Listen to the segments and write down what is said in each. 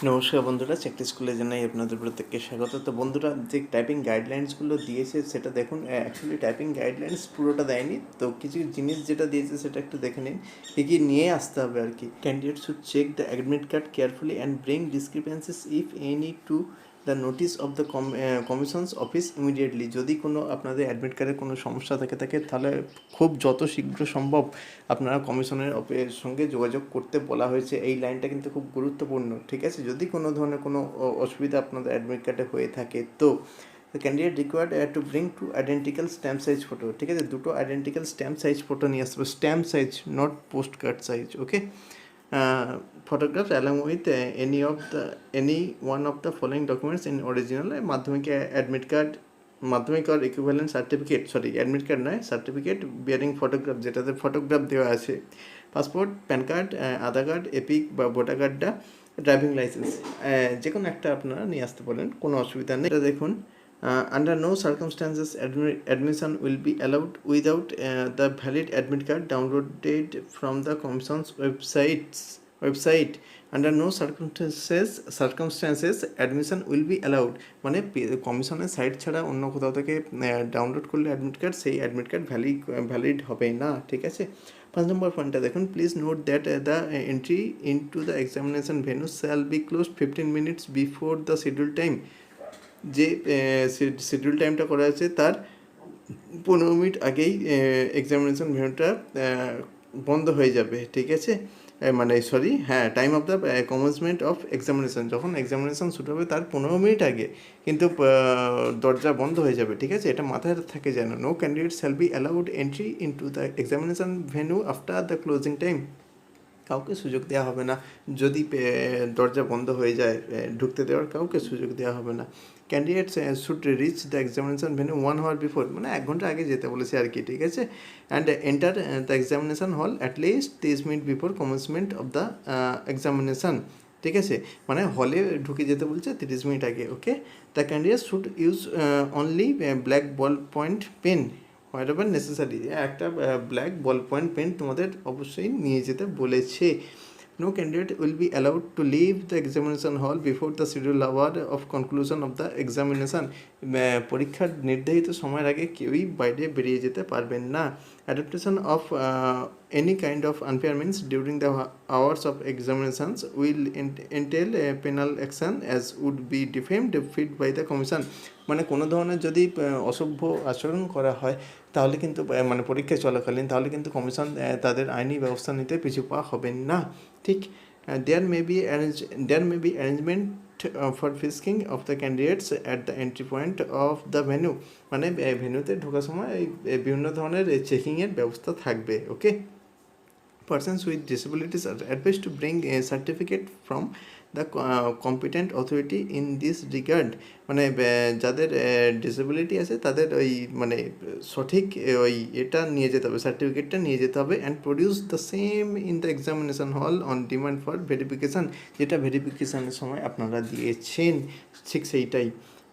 নমস্কার বন্ধুরা, চাকরি স্কুলে জানাই আপনাদের প্রত্যেককে স্বাগত। তো বন্ধুরা, যে টাইপিং গাইডলাইন্সগুলো দিয়েছে সেটা দেখুন। অ্যাকচুয়ালি টাইপিং গাইডলাইন্স পুরোটা দেয়নি, তো কিছু জিনিস যেটা দিয়েছে সেটা একটু দেখে নিন, কী কী নিয়ে আসতে হবে আর কি। Candidate should check the admit card carefully and bring discrepancies if any to the notice of the commission's office immediately. যদি কোনো আপনাদের অ্যাডমিট কার্ডে কোনো সমস্যা থাকে তাহলে খুব যত শীঘ্র সম্ভব আপনারা কমিশনের সঙ্গে যোগাযোগ করতে বলা হয়েছে। এই লাইনটা কিন্তু খুব গুরুত্বপূর্ণ, ঠিক আছে। যদি কোনো ধরনের কোনো অসুবিধা আপনাদের অ্যাডমিট কার্ডে হয়ে থাকে তো candidate required to bring to identical stamp size photo, ঠিক আছে। দুটো আইডেন্টিক্যাল স্ট্যাম্প সাইজ ফটো নিয়ে আসবে, stamp size, not post card size, okay. photographs along with any one of the following documents in original: মাধ্যমিক admit card, মাধ্যমিক আর equivalent certificate, admit card নয়, certificate bearing photograph, যেটাতে photograph দেওয়া আছে, passport, pan card, আধার card, epic বা voter কার্ডটা, driving licence, যে কোনো একটা আপনারা নিয়ে আসতে পারেন, কোনো অসুবিধা নেই। এটা দেখুন, under no circumstances admission will be allowed without the valid admit card downloaded from the commission's website. Under no circumstances admission will be allowed, মানে কমিশনের সাইট ছাড়া অন্য কোথাও থেকে ডাউনলোড করলে অ্যাডমিট কার্ড, সেই অ্যাডমিট কার্ড ভ্যালিড হবে না, ঠিক আছে। 5 নম্বর পয়েন্টটা দেখুন, please note that the entry into the examination venue shall be closed 15 minutes before the schedule time. যে শিডিউল টাইমটা করা আছে তার 15 মিনিট আগেই এক্সামিনেশন ভেন্যুটা বন্ধ হয়ে যাবে, ঠিক আছে। Time of the commencement of examination, যখন এক্সামিনেশন শুরু হবে তার 15 মিনিট আগে কিন্তু দরজা বন্ধ হয়ে যাবে, ঠিক আছে। এটা মাথায় থাকে যেন। No candidate shall be allowed entry into the examination venue after the closing time. কাউকে সুযোগ দেওয়া হবে না যদি দরজা বন্ধ হয়ে যায়, ঢুকতে দেওয়ার কাউকে সুযোগ দেওয়া হবে না। Candidates should reach the examination venue 1 hour before, মানে 1 ঘন্টা আগে যেতে বলেছে আর কি, ঠিক আছে। অ্যান্ড এন্টার দ্য এক্সামিনেশন হল at least 30 minute before commencement of the examination, ঠিক আছে। মানে হলে ঢুকে যেতে বলছে 30 মিনিট আগে, okay. The candidate should use only black ball point pen whatever necessary. একটা ব্ল্যাক বল পয়েন্ট পেন তোমাদের অবশ্যই নিয়ে যেতে বলেছে। No candidate will be allowed to leave the examination hall before the scheduled hour of conclusion of the examination. পরীক্ষার নির্ধারিত সময়ের আগে কেউই বাইরে বেরিয়ে যেতে পারবেন না। Adaptation of any kind of unfair means during the hours of examinations will entail a penal action as would be deemed fit by the commission. মানে কোনো ধরনের যদি অসভ্য আচরণ করা হয় তাহলে কিন্তু মানে পরীক্ষা চলাকালীন, তাহলে কিন্তু কমিশন তাদের আইনি ব্যবস্থা নিতে পিছু পা হবেন না, ঠিক। There may be arrangement for frisking of the candidates at the entry point of the venue, মানে ভেন্যুতে ঢোকার সময় বিভিন্ন ধরনের চেকিংয়ের ব্যবস্থা থাকবে, ওকে। Persons with disabilities are advised to bring a certificate from the competent authority in this regard. মানে যাদের ডিসেবিলিটি আছে তাদের ওই মানে সঠিক ওই এটা নিয়ে যেতে হবে, সার্টিফিকেটটা নিয়ে যেতে হবে। And produce the same in the examination hall on demand for verification, যেটা ভেরিফিকেশানের সময় আপনারা দিয়েছেন, ঠিক সেইটাই।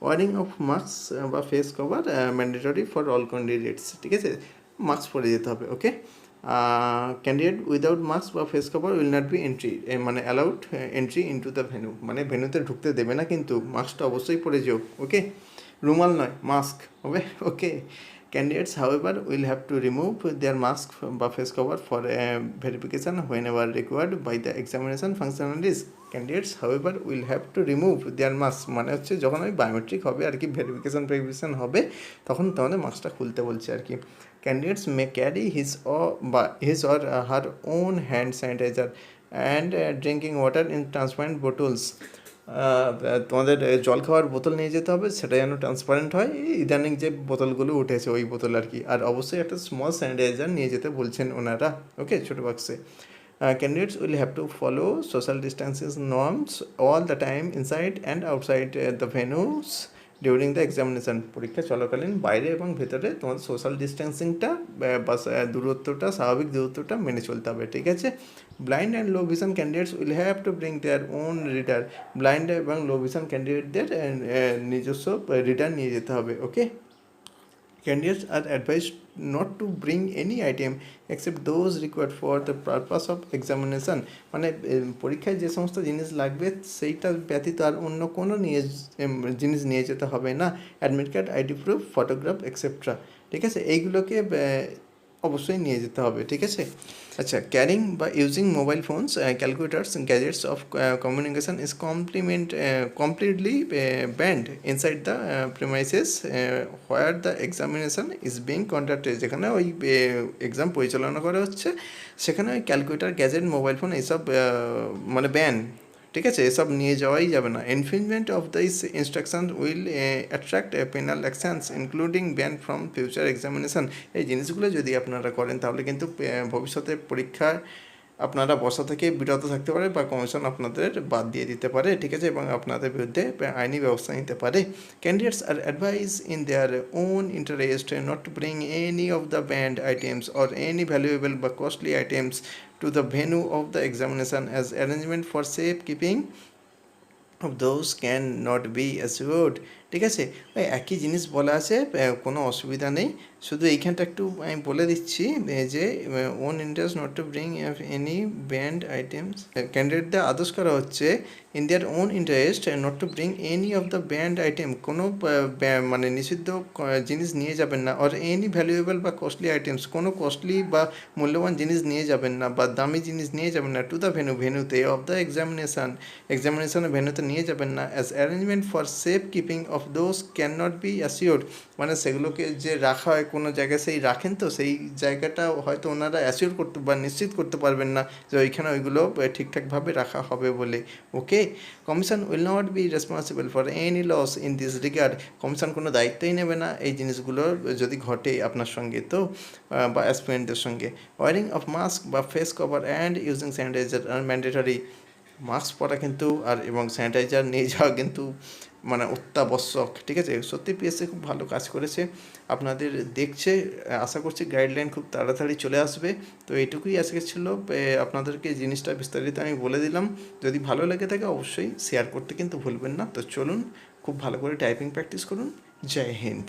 ওয়ারিং অফ মাস্ক বা face cover mandatory for all candidates, ঠিক আছে। মাস্ক পরে যেতে হবে, ওকে। ক্যান্ডিডেট উইদাউট মাস্ক বা face cover will not be entry, মানে allowed entry into the venue, মানে ভেন্যুতে ঢুকতে দেবে না, কিন্তু মাস্কটা অবশ্যই পরে যেও, ওকে। রুমাল নয়, মাস্ক হবে, okay. Candidates however will have to remove their mask বা face cover for verification whenever required by the examination functionalities. Candidates however will have to remove their mask, মানে হচ্ছে যখন ওই বায়োমেট্রিক হবে আর কি, ভেরিফিকেশান হবে, তখন তোমাদের মাস্কটা খুলতে বলছে আর কি। Candidates may carry his or her own hand sanitizer and drinking water in transparent bottles. তোমাদের জল খাওয়ার বোতল নিয়ে যেতে হবে, সেটা যেন ট্রান্সপারেন্ট হয়, ইদানিং যে বোতলগুলো উঠেছে ওই বোতল আর কি। আর অবশ্যই একটা স্মল স্যানিটাইজার নিয়ে যেতে বলছেন ওনারা, ওকে, ছোটো বাক্সে। Candidates will have to follow social distancing norms all the time inside and outside the venues during the examination. পরীক্ষা চলাকালীন বাইরে এবং ভেতরে তোমাদের সোশ্যাল ডিস্টেন্সিংটা বা দূরত্বটা, স্বাভাবিক দূরত্বটা মেনে চলতে হবে, ঠিক আছে। Blind and low vision candidates will have to bring their own reader. Blind এবং লো ভিশন ক্যান্ডিডেটদের নিজস্ব রিডার নিয়ে যেতে হবে, ওকে। Candidates are advised not to bring any item except those required for the purpose of examination. মানে পরীক্ষায় যে সমস্ত জিনিস লাগবে সেইটা ব্যতীত আর অন্য কোনো জিনিস নিয়ে যেতে হবে না। Admit card, ID proof, photograph etcetera, ঠিক আছে, এইগুলোকে অবশ্যই নিয়ে যেতে হবে, ঠিক আছে। আচ্ছা, ক্যারিং বা using mobile phones, calculators, gadgets of communication is completely banned inside the premises where the examination is being conducted. যেখানে ওই এক্সাম পরিচালনা করা হচ্ছে সেখানে ওই ক্যালকুলেটার, গ্যাজেট, মোবাইল ফোন এইসব মানে ব্যান, ঠিক আছে, এসব নিয়ে যাওয়াই যাবে না। Infringement of this instruction will attract penal actions including ban from future examination. এই জিনিসগুলো যদি আপনারা করেন তাহলে কিন্তু ভবিষ্যতে পরীক্ষায় আপনারা বসা থেকে বিরত থাকতে পারে বা কমিশন আপনাদের বাদ দিয়ে দিতে পারে, ঠিক আছে, এবং আপনাদের বিরুদ্ধে আইনি ব্যবস্থা নিতে পারে। Candidates are advise in their own interest not to bring any of the banned items or any valuable বা costly items to the venue of the examination as arrangement for safe keeping of those can not be assured. ঠিক আছে, ওই একই জিনিস বলা আছে, কোনো অসুবিধা নেই। শুধু এইখানটা একটু আমি বলে দিচ্ছি যে own interest not to bring any banned items, ক্যান্ডিডেটদের আদেশ করা হচ্ছে in their own interest not to bring any of the banned item, কোনো মানে নিষিদ্ধ জিনিস নিয়ে যাবেন না, অর এনি ভ্যালুয়েবল বা কস্টলি আইটেমস, কোনো কস্টলি বা মূল্যবান জিনিস নিয়ে যাবেন না বা দামি জিনিস নিয়ে যাবেন না, টু দ্য ভেন্যুতে অফ দ্য এক্সামিনেশনের ভেন্যুতে নিয়ে যাবেন না, as arrangement for safe keeping of those can not be assured. মানে সেগুলোকে যে রাখা হয় কোনো জায়গায়, সেই রাখেন তো সেই জায়গাটা হয়তো ওনারা অ্যাসিওর করতে বা নিশ্চিত করতে পারবেন না যে ওইখানে ওইগুলো ঠিকঠাকভাবে রাখা হবে বলে। Okay, commission will not be responsible for any loss in this regard. Commission কোনো দায়িত্বই নেবে না এই জিনিসগুলো যদি ঘটে আপনার সঙ্গে তো বা অ্যাসপিরেন্টদের সঙ্গে। ওয়ারিং অফ মাস্ক বা face cover and using sanitiser আর ম্যান্ডেটরি। মাস্ক পরা কিন্তু আর এবং স্যানিটাইজার নিয়ে যাওয়া কিন্তু মানে অত্যাবশ্যক, ঠিক আছে। সত্যি পিএসসি খুব ভালো কাজ করেছে, আপনাদের দেখছে, আশা করছি গাইডলাইন খুব তাড়াতাড়ি চলে আসবে। তো এইটুকুই আজকে ছিল, আপনাদেরকে জিনিসটা বিস্তারিত আমি বলে দিলাম। যদি ভালো লেগে থাকে অবশ্যই শেয়ার করতে কিন্তু ভুলবেন না। তো চলুন খুব ভালো করে টাইপিং প্র্যাকটিস করুন। জয় হিন্দ।